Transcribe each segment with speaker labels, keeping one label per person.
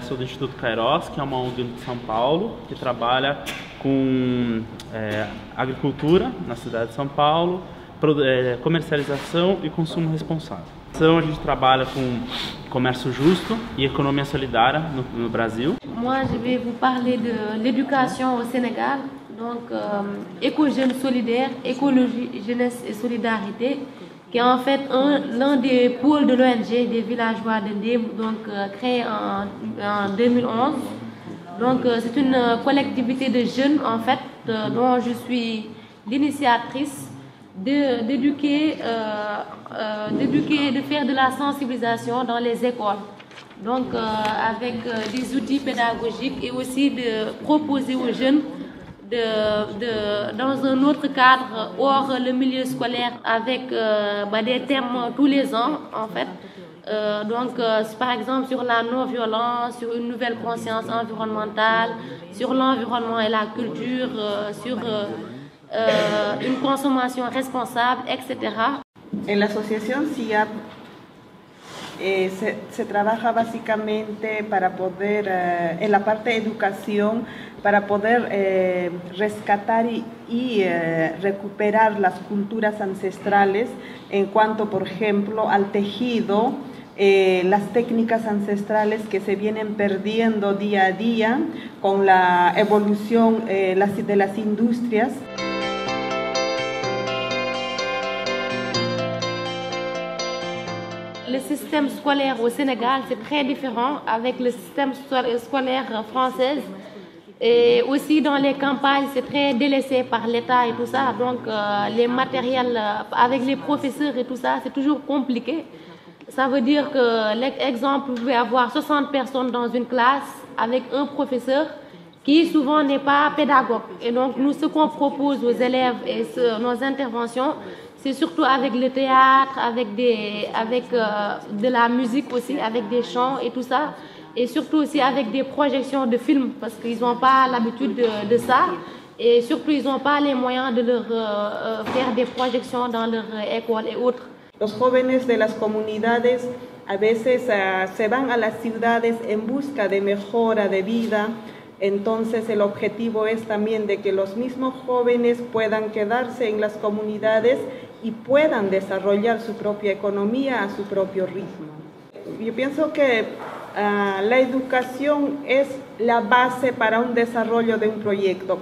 Speaker 1: sou do Instituto Kairos, que é uma ONG de São Paulo, que trabalha com agricultura na cidade de São Paulo, comercialização e consumo responsável. Então, a gente trabalha com comércio justo et économie solidaire no Brasil.
Speaker 2: Moi, je vais vous parler de l'éducation au Sénégal, donc éco-jeunes solidaires, écologie, jeunesse et solidarité, qui est en fait l'un des pôles de l'ONG des villageois de Ndem, donc créé en 2011. Donc c'est une collectivité de jeunes en fait, dont je suis l'initiatrice, d'éduquer, de faire de la sensibilisation dans les écoles. Donc avec des outils pédagogiques et aussi de proposer aux jeunes dans un autre cadre hors le milieu scolaire avec des thèmes tous les ans en fait. Donc par exemple sur la non-violence, sur une nouvelle conscience environnementale, sur l'environnement et la culture, sur une consommation responsable, etc.
Speaker 3: En la asociación CIAP se trabaja básicamente para poder, en la parte de educación, para poder rescatar y recuperar las culturas ancestrales en cuanto, por ejemplo, al tejido, las técnicas ancestrales que se vienen perdiendo día a día con la evolución de las industrias.
Speaker 2: Le système scolaire au Sénégal, c'est très différent avec le système scolaire français. Et aussi dans les campagnes, c'est très délaissé par l'État et tout ça. Donc les matériels avec les professeurs et tout ça, c'est toujours compliqué. Ça veut dire que, l'exemple, vous pouvez avoir 60 personnes dans une classe avec un professeur qui souvent n'est pas pédagogue. Et donc nous, ce qu'on propose aux élèves et nos interventions, c'est surtout avec le théâtre, avec de la musique aussi, avec des chants et tout ça. Et surtout aussi avec des projections de films, parce qu'ils n'ont pas l'habitude de ça. Et surtout, ils n'ont pas les moyens de leur faire des projections dans leur école et autres.
Speaker 3: Los jóvenes de las comunidades a veces se van a las ciudades en busca de mejora de vida. Entonces el objetivo es también de que los mismos jóvenes puedan quedarse en las comunidades y puedan desarrollar su propia economía a su propio ritmo. Yo pienso que la educación es la base para un desarrollo de un proyecto.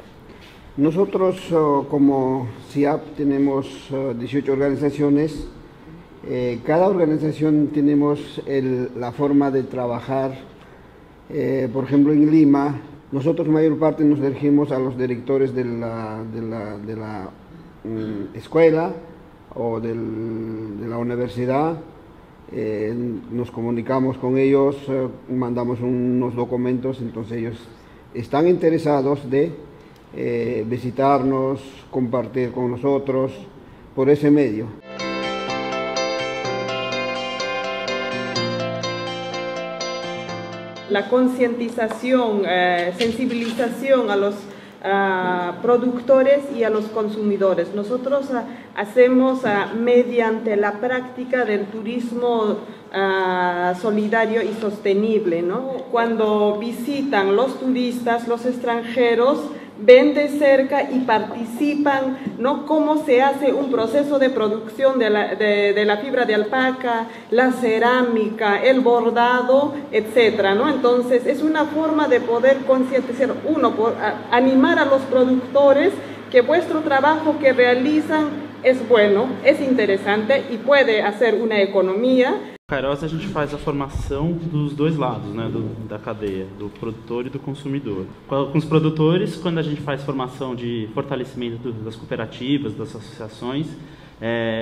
Speaker 4: Nosotros como CIAP tenemos 18 organizaciones. Cada organización tenemos la forma de trabajar. Por ejemplo, en Lima, nosotros mayor parte nos dirigimos a los directores de la escuela o de la universidad. Nos comunicamos con ellos, mandamos unos documentos, entonces ellos están interesados de visitarnos, compartir con nosotros por ese medio.
Speaker 3: La concientización, sensibilización a los productores y a los consumidores. Nosotros hacemos mediante la práctica del turismo solidario y sostenible, ¿no? Cuando visitan los turistas, los extranjeros, ven de cerca y participan, ¿no? Cómo se hace un proceso de producción de la fibra de alpaca, la cerámica, el bordado, etcétera, ¿no? Entonces es una forma de poder concientizar, animar a los productores que vuestro trabajo que realizan es bueno, es interesante y puede hacer una economía.
Speaker 1: Kairos, a gente faz a formação dos dois lados, né, da cadeia, do produtor e do consumidor. Com os produtores, quando a gente faz formação de fortalecimento das cooperativas, das associações,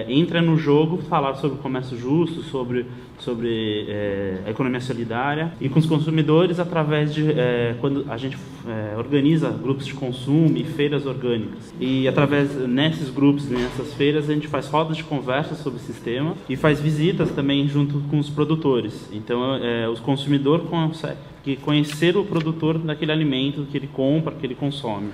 Speaker 1: entra no jogo falar sobre o comércio justo, sobre a economia solidária, e com os consumidores através de quando a gente organiza grupos de consumo e feiras orgânicas, e através nesses grupos, nessas feiras, a gente faz rodas de conversa sobre o sistema e faz visitas também junto com os produtores. Então o consumidor consegue conhecer o produtor daquele alimento que ele compra, que ele consome.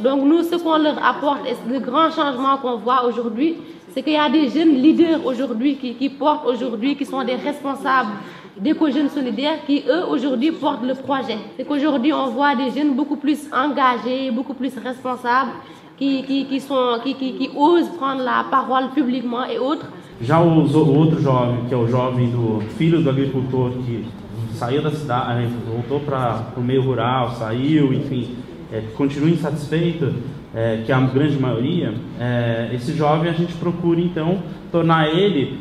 Speaker 2: Donc nous, ce qu'on leur apporte, et le grand changement qu'on voit aujourd'hui, c'est qu'il y a des jeunes leaders aujourd'hui qui portent aujourd'hui, qui sont des responsables d'éco-jeunes solidaires, qui eux aujourd'hui portent le projet. C'est qu'aujourd'hui on voit des jeunes beaucoup plus engagés, beaucoup plus responsables, qui osent prendre la parole publiquement et autres.
Speaker 1: Já o outro jovem, que é o jovem do filho do agricultor que saiu da cidade, voltou para o meio rural, saiu, enfim, continua insatisfeito, que é a grande maioria, esse jovem a gente procura então tornar ele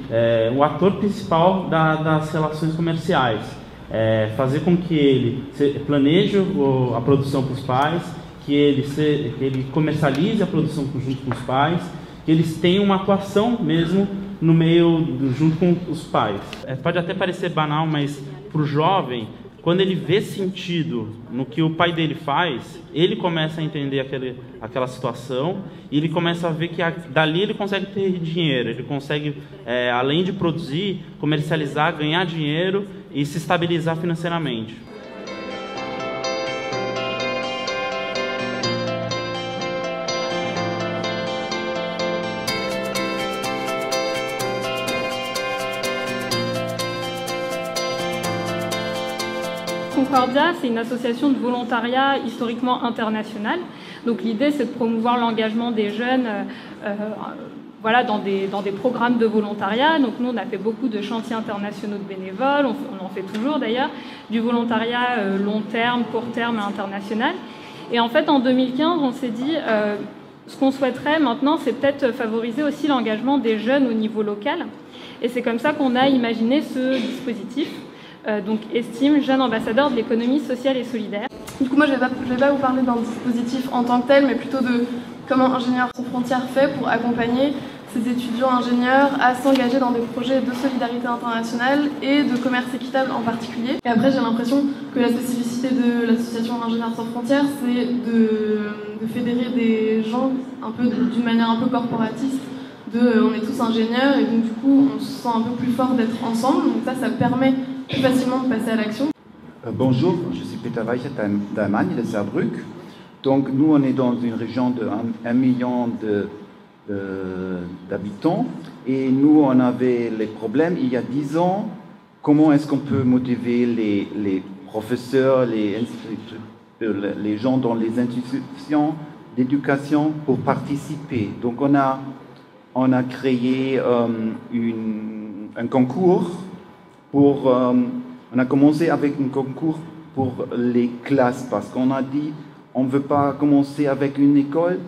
Speaker 1: o ator principal das relações comerciais, fazer com que ele planeje a produção para os pais, que ele comercialize a produção junto com os pais, que eles tenham uma atuação mesmo no meio, junto com os pais. Pode até parecer banal, mas para o jovem, quando ele vê sentido no que o pai dele faz, ele começa a entender aquela situação e ele começa a ver que dali ele consegue ter dinheiro, ele consegue, além de produzir, comercializar, ganhar dinheiro e se estabilizar financeiramente.
Speaker 5: Concordia, c'est une association de volontariat historiquement internationale. Donc l'idée, c'est de promouvoir l'engagement des jeunes voilà, dans des programmes de volontariat. Donc nous, on a fait beaucoup de chantiers internationaux de bénévoles, on en fait toujours d'ailleurs, du volontariat long terme, court terme et international. Et en fait, en 2015, on s'est dit, ce qu'on souhaiterait maintenant, c'est peut-être favoriser aussi l'engagement des jeunes au niveau local. Et c'est comme ça qu'on a imaginé ce dispositif. Donc Estime, jeune ambassadeur de l'économie sociale et solidaire.
Speaker 6: Du coup, moi, je vais pas vous parler d'un dispositif en tant que tel, mais plutôt de comment Ingénieurs sans frontières fait pour accompagner ces étudiants ingénieurs à s'engager dans des projets de solidarité internationale et de commerce équitable en particulier. Et après, j'ai l'impression que la spécificité de l'association Ingénieurs sans frontières, c'est de fédérer des gens un peu d'une manière un peu corporatiste. On est tous ingénieurs et donc du coup, on se sent un peu plus fort d'être ensemble. Donc ça permet plus facilement de passer à l'action.
Speaker 7: Bonjour, je suis Peter Weichert d'Allemagne, de Saarbrück. Donc nous, on est dans une région de 1 million d'habitants et nous, on avait les problèmes il y a 10 ans. Comment est-ce qu'on peut motiver les professeurs, les gens dans les institutions d'éducation pour participer? Donc on a créé un concours. On a commencé avec un concours pour les classes parce qu'on a dit on ne veut pas commencer avec une école,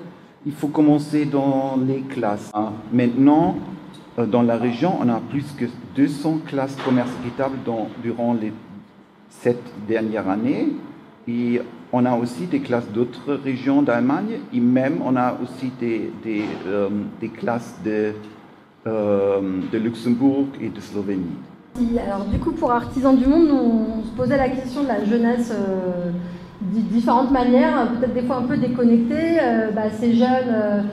Speaker 7: il faut commencer dans les classes. Maintenant, dans la région, on a plus que 200 classes commerce équitable durant les 7 dernières années et on a aussi des classes d'autres régions d'Allemagne et même on a aussi des classes de Luxembourg et de Slovénie.
Speaker 8: Alors du coup, pour Artisans du Monde, on se posait la question de la jeunesse de différentes manières, peut-être des fois un peu déconnectées. Ces jeunes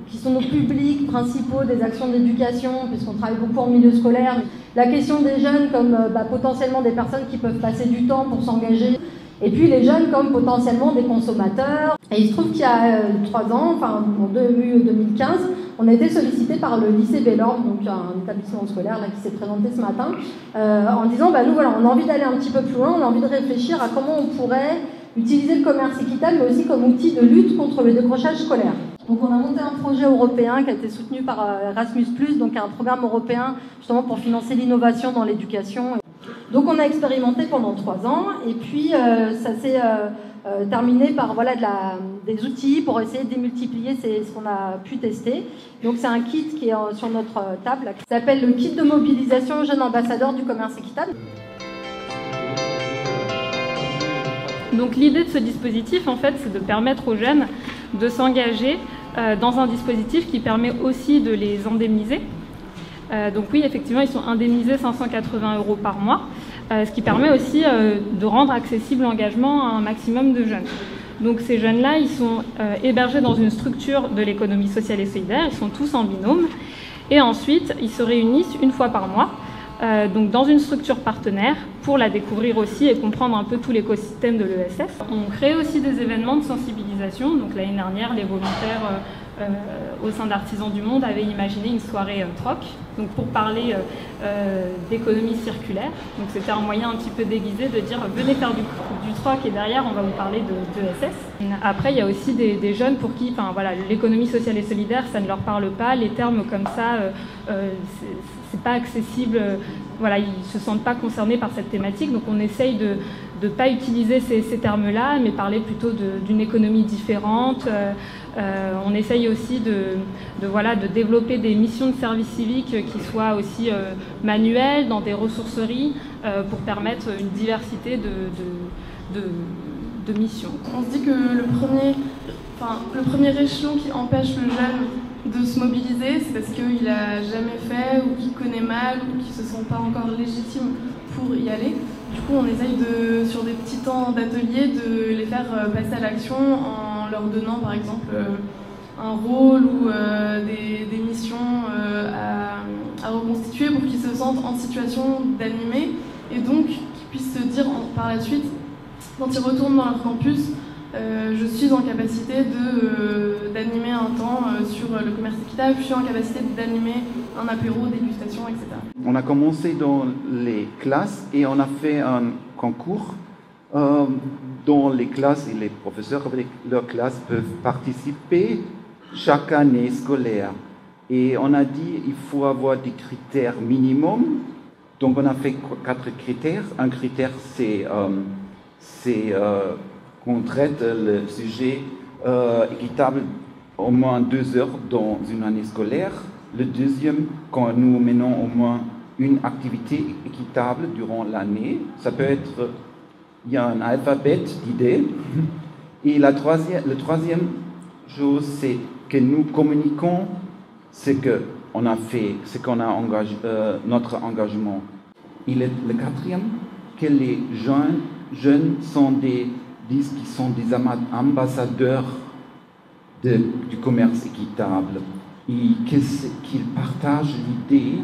Speaker 8: qui sont nos publics principaux des actions d'éducation, puisqu'on travaille beaucoup en milieu scolaire. La question des jeunes comme potentiellement des personnes qui peuvent passer du temps pour s'engager, et puis les jeunes comme potentiellement des consommateurs. Et il se trouve qu'il y a 3 ans, enfin en 2015, on a été sollicité par le lycée Bellorme, donc un établissement scolaire là, qui s'est présenté ce matin, en disant nous voilà, on a envie d'aller un petit peu plus loin, on a envie de réfléchir à comment on pourrait utiliser le commerce équitable, mais aussi comme outil de lutte contre le décrochage scolaire. Donc on a monté un projet européen qui a été soutenu par Erasmus+, donc un programme européen justement pour financer l'innovation dans l'éducation. Donc on a expérimenté pendant 3 ans, et puis ça s'est terminé par des outils pour essayer de démultiplier ce qu'on a pu tester. Donc c'est un kit qui est sur notre table, qui s'appelle le kit de mobilisation jeunes ambassadeurs du commerce équitable.
Speaker 5: Donc l'idée de ce dispositif, en fait, c'est de permettre aux jeunes de s'engager dans un dispositif qui permet aussi de les indemniser. Donc oui, effectivement, ils sont indemnisés 580 € par mois, ce qui permet aussi de rendre accessible l'engagement à un maximum de jeunes. Donc ces jeunes-là, ils sont hébergés dans une structure de l'économie sociale et solidaire, ils sont tous en binôme, et ensuite ils se réunissent une fois par mois, donc dans une structure partenaire, pour la découvrir aussi et comprendre un peu tout l'écosystème de l'ESF. On crée aussi des événements de sensibilisation, donc l'année dernière, les volontaires au sein d'Artisans du Monde, avait imaginé une soirée troc, donc pour parler d'économie circulaire. Donc c'était un moyen un petit peu déguisé de dire venez faire du troc et derrière on va vous parler de SS. Après il y a aussi des jeunes pour qui voilà, l'économie sociale et solidaire ça ne leur parle pas, les termes comme ça c'est pas accessible, voilà, ils se sentent pas concernés par cette thématique, donc on essaye de ne pas utiliser ces termes-là, mais parler plutôt d'une économie différente. On essaye aussi de développer des missions de service civique qui soient aussi manuelles, dans des ressourceries, pour permettre une diversité de missions.
Speaker 6: On se dit que le premier échelon qui empêche le jeune de se mobiliser, c'est parce qu'il n'a jamais fait, ou qu'il connaît mal, ou qu'il ne se sent pas encore légitime pour y aller. Du coup, on essaye sur des petits temps d'atelier, de les faire passer à l'action en leur donnant par exemple un rôle ou des missions à reconstituer pour qu'ils se sentent en situation d'animer et donc qu'ils puissent se dire par la suite, quand ils retournent dans leur campus, je suis en capacité d'animer un temps sur le commerce équitable, je suis en capacité d'animer un apéro, dégustation, etc.
Speaker 7: On a commencé dans les classes et on a fait un concours dont les classes et les professeurs avec leurs classes peuvent participer chaque année scolaire. Et on a dit qu'il faut avoir des critères minimum. Donc on a fait 4 critères. Un critère, c'est qu'on traite le sujet équitable au moins 2 heures dans une année scolaire. Le deuxième, quand nous menons au moins une activité équitable durant l'année. Ça peut être, il y a un alphabet d'idées. Et le troisième chose, c'est que nous communiquons ce qu'on a fait, ce qu'on a engagé, notre engagement. Et le quatrième, que les jeunes disent qu'ils sont des ambassadeurs du commerce équitable et qu'ils partagent l'idée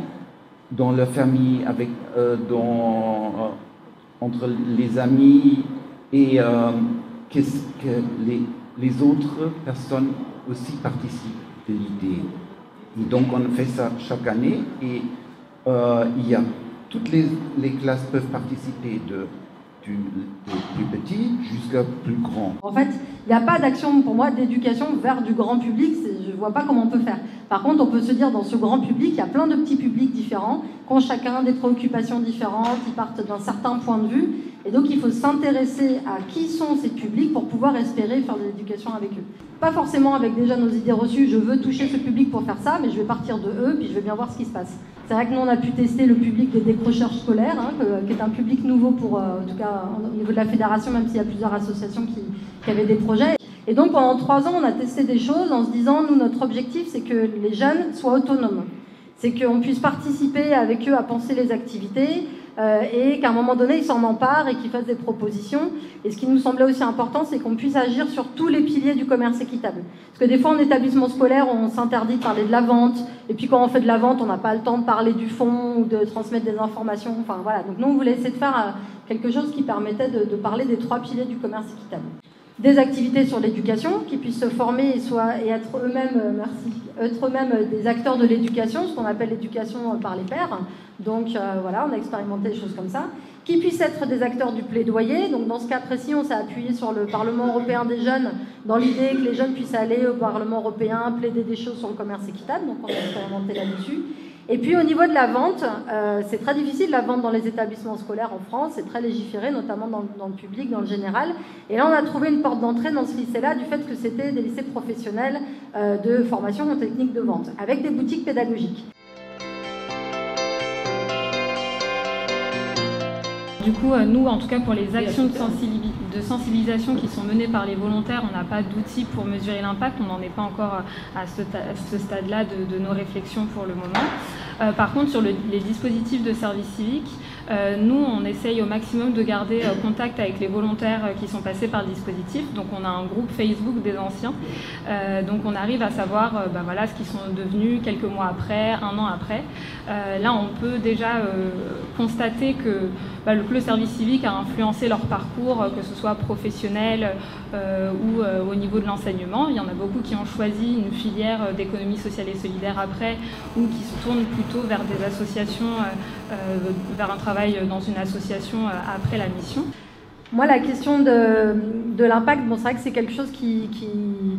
Speaker 7: dans leur famille, entre les amis et que les autres personnes aussi participent de l'idée. Et donc on fait ça chaque année et toutes les classes peuvent participer du petit jusqu'à plus grand.
Speaker 8: En fait, il n'y a pas d'action pour moi d'éducation vers du grand public, je ne vois pas comment on peut faire. Par contre, on peut se dire dans ce grand public, il y a plein de petits publics différents, qui ont chacun des préoccupations différentes, qui partent d'un certain point de vue, et donc il faut s'intéresser à qui sont ces publics pour pouvoir espérer faire de l'éducation avec eux. Pas forcément avec déjà nos idées reçues, je veux toucher ce public pour faire ça, mais je vais partir de eux, puis je vais bien voir ce qui se passe. C'est vrai que nous, on a pu tester le public des décrocheurs scolaires, qui est un public nouveau pour, en tout cas au niveau de la fédération, même s'il y a plusieurs associations qui avaient des projets. Et donc pendant 3 ans, on a testé des choses en se disant, nous, notre objectif, c'est que les jeunes soient autonomes. C'est qu'on puisse participer avec eux à penser les activités, et qu'à un moment donné, ils s'en emparent et qu'ils fassent des propositions. Et ce qui nous semblait aussi important, c'est qu'on puisse agir sur tous les piliers du commerce équitable. Parce que des fois, en établissement scolaire, on s'interdit de parler de la vente, et puis quand on fait de la vente, on n'a pas le temps de parler du fond ou de transmettre des informations. Enfin voilà. Donc nous, on voulait essayer de faire quelque chose qui permettait de parler des 3 piliers du commerce équitable. Des activités sur l'éducation, qui puissent se former et être eux-mêmes des acteurs de l'éducation, ce qu'on appelle l'éducation par les pairs. Donc voilà, on a expérimenté des choses comme ça. Qui puissent être des acteurs du plaidoyer. Donc dans ce cas précis, on s'est appuyé sur le Parlement européen des jeunes, dans l'idée que les jeunes puissent aller au Parlement européen, plaider des choses sur le commerce équitable. Donc on a expérimenté là-dessus. Et puis au niveau de la vente, c'est très difficile la vente dans les établissements scolaires en France, c'est très légiféré, notamment dans le public, dans le général. Et là, on a trouvé une porte d'entrée dans ce lycée-là du fait que c'était des lycées professionnels de formation en technique de vente, avec des boutiques pédagogiques.
Speaker 5: Du coup, nous, en tout cas pour les actions de sensibilisation qui sont menées par les volontaires, on n'a pas d'outils pour mesurer l'impact, on n'en est pas encore à ce stade-là de nos réflexions pour le moment. Par contre, sur les dispositifs de service civique, Nous, on essaye au maximum de garder contact avec les volontaires qui sont passés par le dispositif. Donc on a un groupe Facebook des anciens. Donc on arrive à savoir voilà, ce qu'ils sont devenus quelques mois après, un an après. Là, on peut déjà constater que le service civique a influencé leur parcours, que ce soit professionnel ou au niveau de l'enseignement. Il y en a beaucoup qui ont choisi une filière d'économie sociale et solidaire après, ou qui se tournent plutôt vers des associations, vers un travail dans une association après la mission.
Speaker 8: Moi, la question de l'impact, bon, c'est vrai que c'est quelque chose qui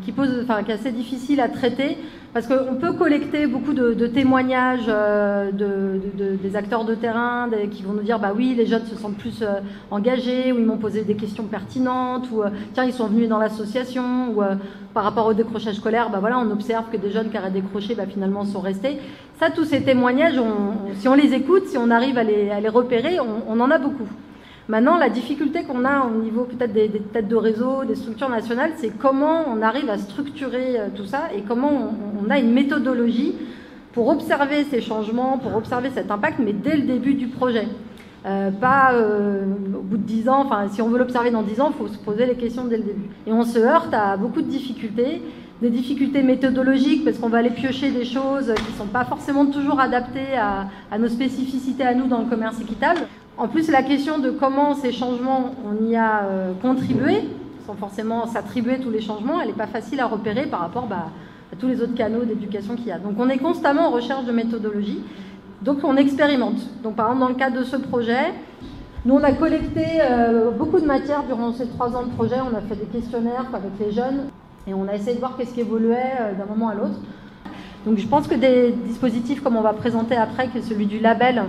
Speaker 8: est assez difficile à traiter, parce qu'on peut collecter beaucoup de témoignages des acteurs de terrain qui vont nous dire bah oui, les jeunes se sentent plus engagés, ou ils m'ont posé des questions pertinentes, ou tiens, ils sont venus dans l'association, ou par rapport au décrochage scolaire, bah voilà, on observe que des jeunes qui auraient décroché finalement sont restés. Ça, tous ces témoignages, si on les écoute, si on arrive à les repérer, on en a beaucoup. Maintenant, la difficulté qu'on a au niveau peut-être des têtes de réseau, des structures nationales, c'est comment on arrive à structurer tout ça et comment on a une méthodologie pour observer ces changements, pour observer cet impact, mais dès le début du projet. Pas au bout de 10 ans, si on veut l'observer dans 10 ans, il faut se poser les questions dès le début. Et on se heurte à beaucoup de difficultés, des difficultés méthodologiques, parce qu'on va aller piocher des choses qui ne sont pas forcément toujours adaptées à nos spécificités à nous dans le commerce équitable. En plus, la question de comment ces changements, on y a contribué, sans forcément s'attribuer tous les changements, elle n'est pas facile à repérer par rapport à tous les autres canaux d'éducation qu'il y a. Donc on est constamment en recherche de méthodologie, donc on expérimente. Donc par exemple, dans le cadre de ce projet, nous on a collecté beaucoup de matière durant ces 3 ans de projet, on a fait des questionnaires avec les jeunes, et on a essayé de voir qu'est-ce qui évoluait d'un moment à l'autre. Donc je pense que des dispositifs comme on va présenter après, que celui du label,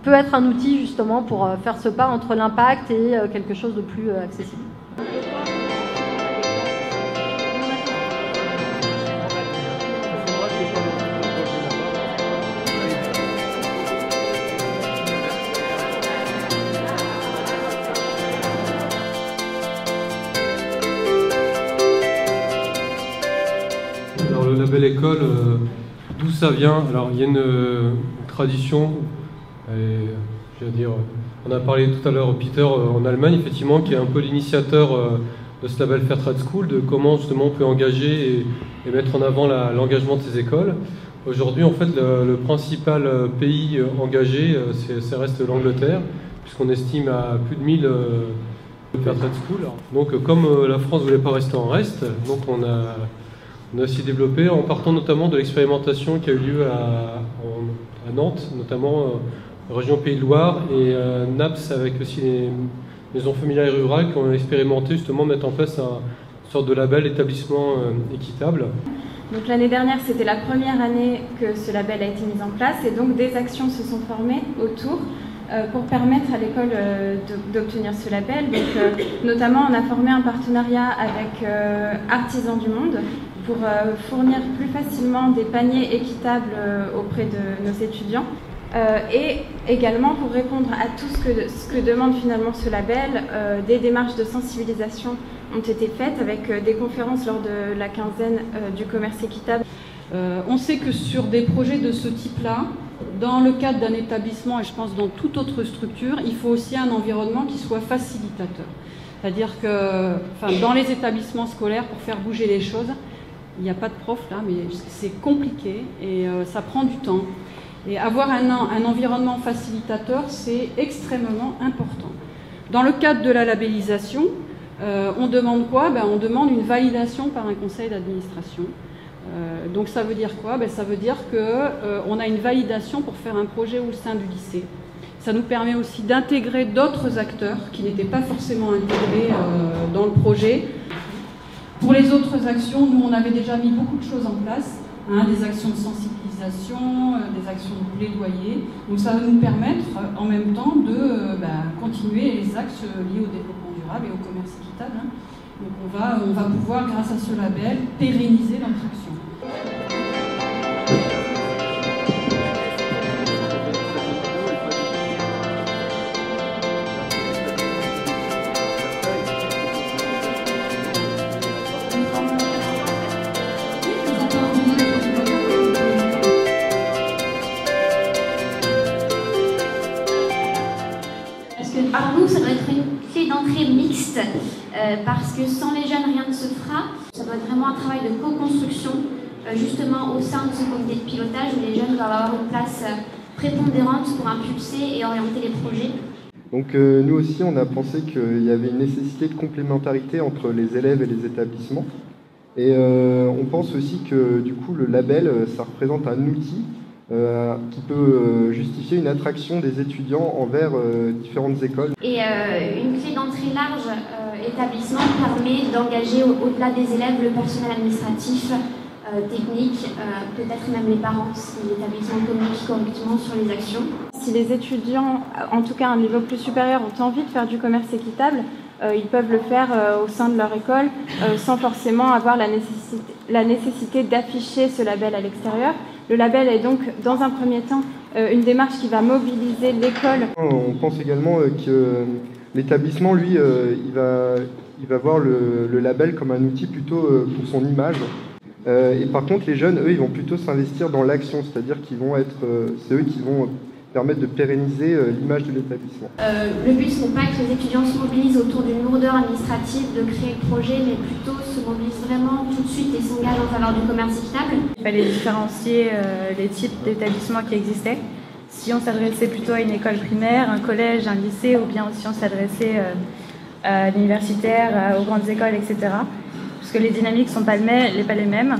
Speaker 8: peut être un outil justement pour faire ce pas entre l'impact et quelque chose de plus accessible.
Speaker 9: Alors le label école, d'où ça vient? Alors il y a une tradition. Et, je veux dire, on a parlé tout à l'heure, Peter, en Allemagne, effectivement, qui est un peu l'initiateur de ce label Fair Trade School, de comment justement on peut engager et mettre en avant l'engagement de ces écoles. Aujourd'hui, en fait, le principal pays engagé, ça reste l'Angleterre, puisqu'on estime à plus de 1000 Fair Trade School. Donc, comme la France ne voulait pas rester en reste, donc on a aussi développé, en partant notamment de l'expérimentation qui a eu lieu à Nantes, notamment région Pays de Loire, et NAPS avec aussi les maisons familiales et rurales qui ont expérimenté justement mettre en place une sorte de label établissement équitable.
Speaker 10: Donc l'année dernière, c'était la première année que ce label a été mis en place, et donc des actions se sont formées autour pour permettre à l'école d'obtenir ce label. Donc, notamment, on a formé un partenariat avec Artisans du Monde pour fournir plus facilement des paniers équitables auprès de nos étudiants. Et également pour répondre à tout ce que demande finalement ce label, des démarches de sensibilisation ont été faites avec des conférences lors de la quinzaine du commerce équitable.
Speaker 11: On sait que sur des projets de ce type-là, dans le cadre d'un établissement, et je pense dans toute autre structure, il faut aussi un environnement qui soit facilitateur. C'est-à-dire que dans les établissements scolaires, pour faire bouger les choses, il n'y a pas de prof là, mais c'est compliqué et ça prend du temps. Et avoir un environnement facilitateur, c'est extrêmement important. Dans le cadre de la labellisation, on demande quoi? On demande une validation par un conseil d'administration. Donc ça veut dire quoi? Ça veut dire qu'on a une validation pour faire un projet au sein du lycée. Ça nous permet aussi d'intégrer d'autres acteurs qui n'étaient pas forcément intégrés dans le projet. Pour les autres actions, nous on avait déjà mis beaucoup de choses en place. Des actions de sensibilisation, des actions de plaidoyer. Donc ça va nous permettre en même temps de continuer les axes liés au développement durable et au commerce équitable. Donc on va pouvoir, grâce à ce label, pérenniser notre action.
Speaker 12: très mixte, parce que sans les jeunes, rien ne se fera. Ça doit être vraiment un travail de co-construction, justement au sein de ce comité de pilotage, où les jeunes doivent avoir une place prépondérante pour impulser et orienter les projets.
Speaker 13: Donc nous aussi, on a pensé qu'il y avait une nécessité de complémentarité entre les élèves et les établissements. Et on pense aussi que du coup, le label, ça représente un outil qui peut justifier une attraction des étudiants envers différentes écoles.
Speaker 12: Et une clé d'entrée large établissement permet d'engager au-delà des élèves le personnel administratif, technique, peut-être même les parents si l'établissement communique correctement sur les actions.
Speaker 10: Si les étudiants, en tout cas à un niveau plus supérieur, ont envie de faire du commerce équitable, ils peuvent le faire au sein de leur école sans forcément avoir la nécessité d'afficher ce label à l'extérieur. Le label est donc, dans un premier temps, une démarche qui va mobiliser l'école.
Speaker 13: On pense également que l'établissement, lui, il va voir le label comme un outil plutôt pour son image. Et par contre, les jeunes, eux, ils vont plutôt s'investir dans l'action, c'est-à-dire qu'ils vont être, c'est eux qui vont permettre de pérenniser l'image de l'établissement.
Speaker 12: Le but, ce n'est pas que les étudiants se mobilisent autour d'une lourdeur administrative de créer le projet, mais plutôt se mobilisent vraiment tout de suite et s'engagent en faveur du commerce équitable.
Speaker 14: Il fallait différencier les types d'établissements qui existaient. Si on s'adressait plutôt à une école primaire, un collège, un lycée, ou bien si on s'adressait à l'universitaire, aux grandes écoles, etc. Parce que les dynamiques ne sont pas les mêmes.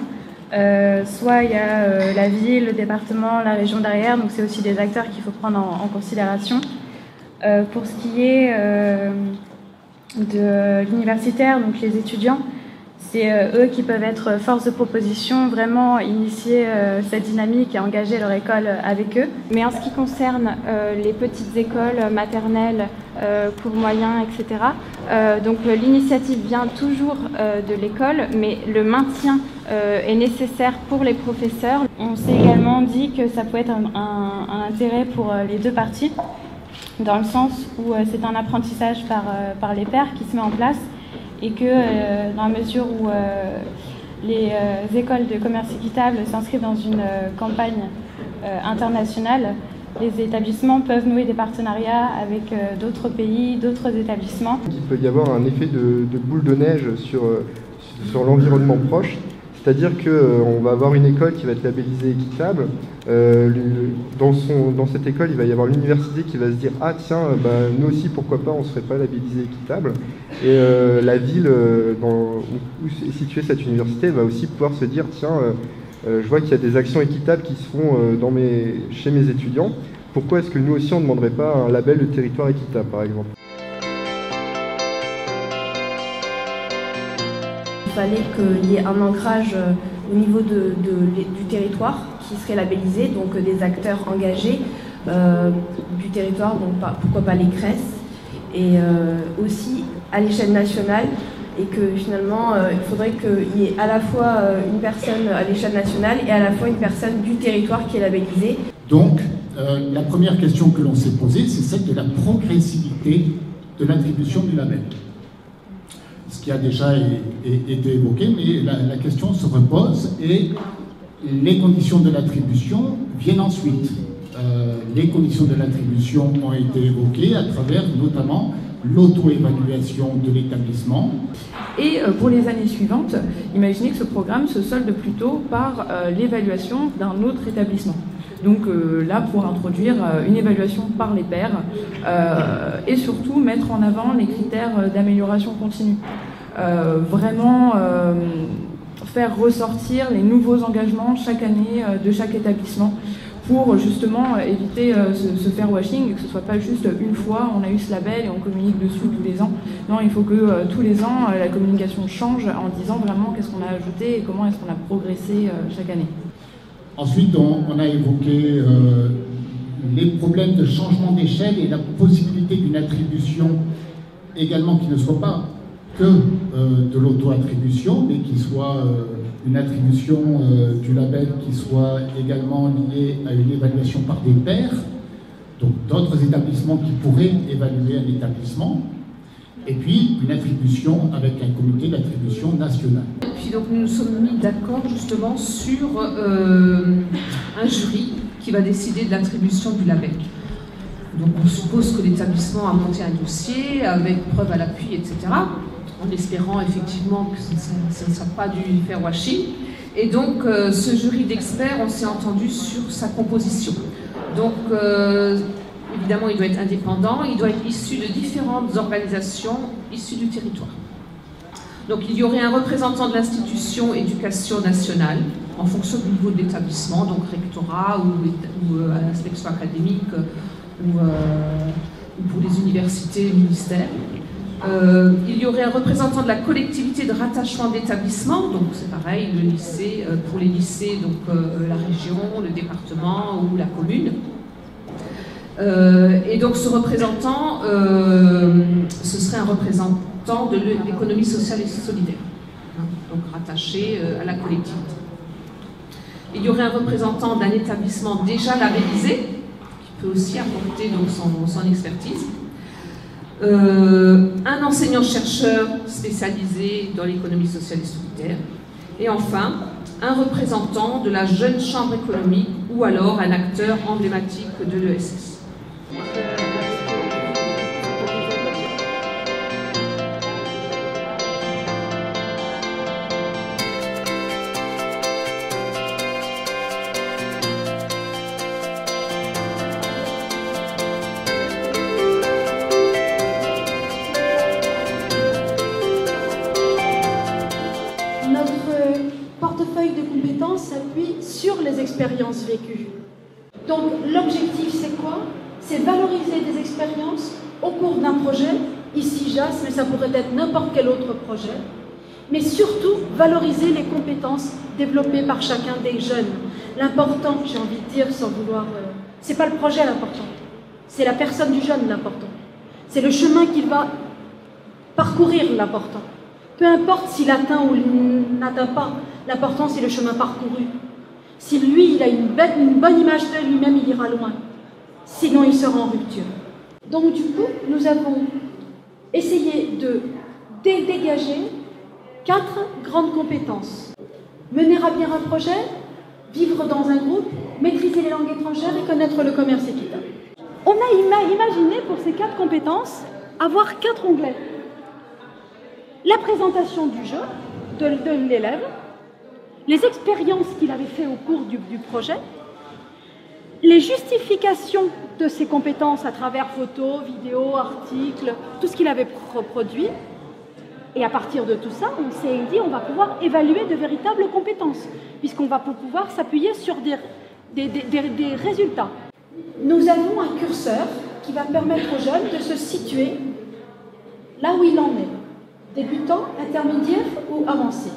Speaker 14: Soit il y a la ville, le département, la région derrière, donc c'est aussi des acteurs qu'il faut prendre en considération. Pour ce qui est de l'universitaire, donc les étudiants, c'est eux qui peuvent être force de proposition, vraiment initier cette dynamique et engager leur école avec eux.
Speaker 10: Mais en ce qui concerne les petites écoles maternelles, cours moyens, etc., donc l'initiative vient toujours de l'école, mais le maintien est nécessaire pour les professeurs. On s'est également dit que ça pouvait être un intérêt pour les deux parties, dans le sens où c'est un apprentissage par les pairs qui se met en place, et que dans la mesure où les écoles de commerce équitable s'inscrivent dans une campagne internationale, les établissements peuvent nouer des partenariats avec d'autres pays, d'autres établissements.
Speaker 13: Il peut y avoir un effet de boule de neige sur l'environnement proche, c'est-à-dire qu'on va avoir une école qui va être labellisée équitable. Dans cette école, il va y avoir l'université qui va se dire « Ah tiens, nous aussi, pourquoi pas, on ne serait pas labellisé équitable ?» Et la ville où est située cette université va aussi pouvoir se dire « Tiens, je vois qu'il y a des actions équitables qui se font chez mes étudiants. Pourquoi est-ce que nous aussi, on ne demanderait pas un label de territoire équitable, par exemple ?»
Speaker 15: Il fallait qu'il y ait un ancrage au niveau du territoire qui serait labellisé, donc des acteurs engagés du territoire, donc pourquoi pas les CRES, et aussi à l'échelle nationale, et que finalement il faudrait qu'il y ait à la fois une personne à l'échelle nationale et à la fois une personne du territoire qui est labellisée.
Speaker 16: Donc la première question que l'on s'est posée, c'est celle de la progressivité de l'attribution du label. Ce qui a déjà été évoqué, mais la question se repose et les conditions de l'attribution viennent ensuite. Les conditions de l'attribution ont été évoquées à travers notamment l'auto-évaluation de l'établissement.
Speaker 17: Et pour les années suivantes, imaginez que ce programme se solde plutôt par l'évaluation d'un autre établissement. Donc là, pour introduire une évaluation par les pairs et surtout mettre en avant les critères d'amélioration continue. Vraiment faire ressortir les nouveaux engagements chaque année de chaque établissement pour justement éviter ce fair-washing, que ce ne soit pas juste une fois on a eu ce label et on communique dessus tous les ans. Non, il faut que tous les ans la communication change en disant vraiment qu'est-ce qu'on a ajouté et comment est-ce qu'on a progressé chaque année.
Speaker 16: Ensuite, on a évoqué les problèmes de changement d'échelle et la possibilité d'une attribution également qui ne soit pas que de l'auto-attribution, mais qui soit une attribution du label qui soit également liée à une évaluation par des pairs, donc d'autres établissements qui pourraient évaluer un établissement, et puis une attribution avec un comité d'attribution national.
Speaker 18: Et puis donc nous nous sommes mis d'accord justement sur un jury qui va décider de l'attribution du label. Donc on suppose que l'établissement a monté un dossier avec preuve à l'appui, etc., en espérant effectivement que ça ne sera pas du fair-washing. Et donc ce jury d'experts, on s'est entendu sur sa composition. Donc évidemment, il doit être indépendant, il doit être issu de différentes organisations issues du territoire. Donc il y aurait un représentant de l'institution éducation nationale, en fonction du niveau de l'établissement, donc rectorat ou inspection académique ou pour les universités et ministères. Il y aurait un représentant de la collectivité de rattachement d'établissement, donc c'est pareil, le lycée, pour les lycées, donc la région, le département ou la commune. Et donc ce représentant, ce serait un représentant de l'économie sociale et solidaire, hein, donc rattaché à la collectivité. Il y aurait un représentant d'un établissement déjà labellisé, qui peut aussi apporter donc, son expertise. Un enseignant-chercheur spécialisé dans l'économie sociale et solidaire. Et enfin, un représentant de la jeune chambre économique ou alors un acteur emblématique de l'ESS.
Speaker 19: S'appuie sur les expériences vécues. Donc l'objectif c'est quoi? C'est valoriser des expériences au cours d'un projet, ici JAS, mais ça pourrait être n'importe quel autre projet, mais surtout valoriser les compétences développées par chacun des jeunes. L'important, j'ai envie de dire sans vouloir... c'est pas le projet l'important, c'est la personne du jeune l'important. C'est le chemin qu'il va parcourir l'important. Peu importe s'il atteint ou n'atteint pas, l'important c'est le chemin parcouru. Si lui, il a une bonne image de lui-même, il ira loin. Sinon, il sera en rupture. Donc du coup, nous avons essayé de dégager 4 grandes compétences. Mener à bien un projet, vivre dans un groupe, maîtriser les langues étrangères et connaître le commerce équitable. On a imaginé pour ces 4 compétences avoir 4 onglets. La présentation du jeu, de l'élève, les expériences qu'il avait fait au cours du projet, les justifications de ses compétences à travers photos, vidéos, articles, tout ce qu'il avait produit. Et à partir de tout ça, on s'est dit on va pouvoir évaluer de véritables compétences, puisqu'on va pouvoir s'appuyer sur des résultats. Nous avons un curseur qui va permettre aux jeunes de se situer là où il en est. Débutant, intermédiaire ou avancé.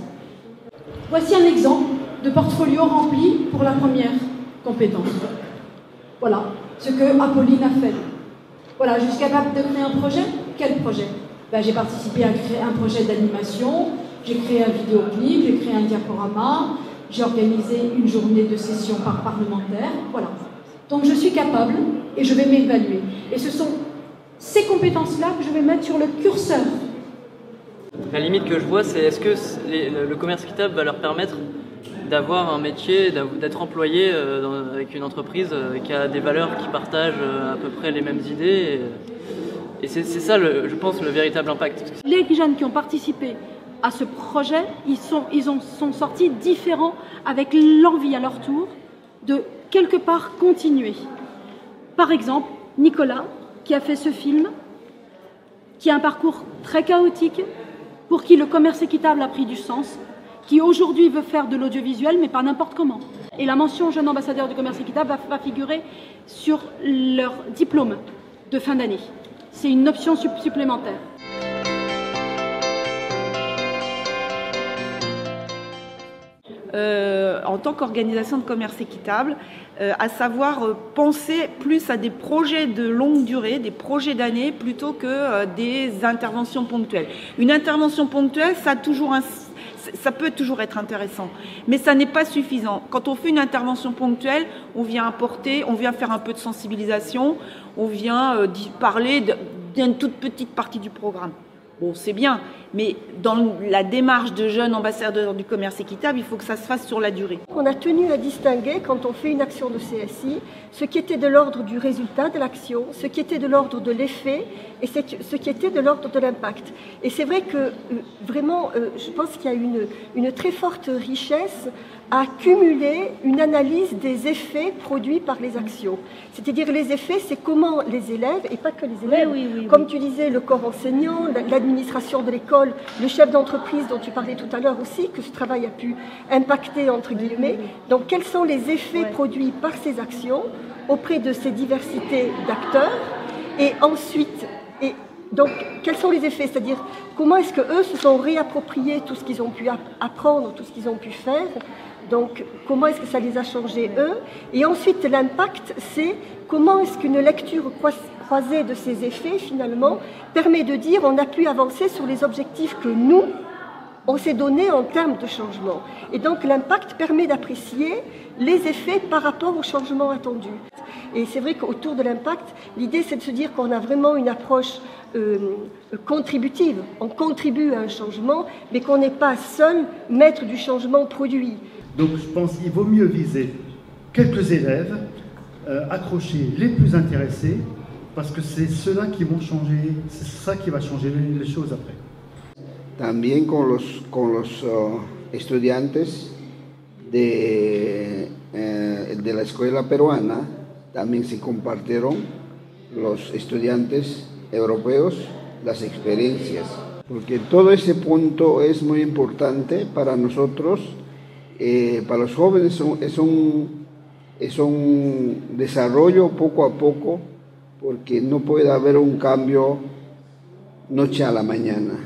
Speaker 19: Voici un exemple de portfolio rempli pour la première compétence. Voilà ce que Apolline a fait. Voilà, je suis capable de créer un projet. Quel projet? J'ai participé à créer un projet d'animation, j'ai créé un vidéoclip, j'ai créé un diaporama, j'ai organisé une journée de session par parlementaire. Voilà. Donc je suis capable et je vais m'évaluer. Et ce sont ces compétences-là que je vais mettre sur le curseur.
Speaker 20: La limite que je vois, c'est est-ce que le commerce équitable va leur permettre d'avoir un métier, d'être employé avec une entreprise qui a des valeurs qui partagent à peu près les mêmes idées. Et c'est ça, je pense, le véritable impact.
Speaker 19: Les jeunes qui ont participé à ce projet, ils sont sortis différents avec l'envie à leur tour de quelque part continuer. Par exemple, Nicolas, qui a fait ce film, qui a un parcours très chaotique, pour qui le commerce équitable a pris du sens, qui aujourd'hui veut faire de l'audiovisuel, mais pas n'importe comment. Et la mention jeune ambassadeur du commerce équitable va figurer sur leur diplôme de fin d'année. C'est une option supplémentaire.
Speaker 21: En tant qu'organisation de commerce équitable, à savoir penser plus à des projets de longue durée, des projets d'années, plutôt que des interventions ponctuelles. Une intervention ponctuelle, ça peut toujours être intéressant, mais ça n'est pas suffisant. Quand on fait une intervention ponctuelle, on vient faire un peu de sensibilisation, on vient parler d'une toute petite partie du programme. bon, c'est bien, mais dans la démarche de jeunes ambassadeurs du commerce équitable, il faut que ça se fasse sur la durée.
Speaker 4: On a tenu à distinguer, quand on fait une action de CSI, ce qui était de l'ordre du résultat de l'action, ce qui était de l'ordre de l'effet et ce qui était de l'ordre de l'impact. Et c'est vrai que, vraiment, je pense qu'il y a une très forte richesse à cumuler une analyse des effets produits par les actions. C'est-à-dire les effets, c'est comment les élèves, et pas que les élèves, comme tu disais, le corps enseignant, l'administration de l'école, le chef d'entreprise dont tu parlais tout à l'heure aussi, que ce travail a pu impacter, entre guillemets. Donc quels sont les effets produits par ces actions auprès de ces diversités d'acteurs, et ensuite, donc quels sont les effets, c'est-à-dire comment est-ce qu'eux se sont réappropriés tout ce qu'ils ont pu apprendre, tout ce qu'ils ont pu faire. Donc, comment est-ce que ça les a changés, eux? Et ensuite, l'impact, c'est comment est-ce qu'une lecture croisée de ces effets, finalement, permet de dire on a pu avancer sur les objectifs que nous, on s'est donnés en termes de changement. Et donc, l'impact permet d'apprécier les effets par rapport au changement attendu. Et c'est vrai qu'autour de l'impact, l'idée, c'est de se dire qu'on a vraiment une approche contributive. On contribue à un changement, mais qu'on n'est pas seul maître du changement produit.
Speaker 22: Donc je pense qu'il vaut mieux viser quelques élèves, accrocher les plus intéressés, parce que c'est ceux-là qui vont changer, c'est ça qui va changer les choses après.
Speaker 23: También con los estudiantes de la escuela peruana, también se compartieron los estudiantes europeos las experiencias, porque todo ese punto es muy importante para nosotros. Para los jóvenes es un desarrollo poco a poco, porque no puede haber un cambio noche a la mañana.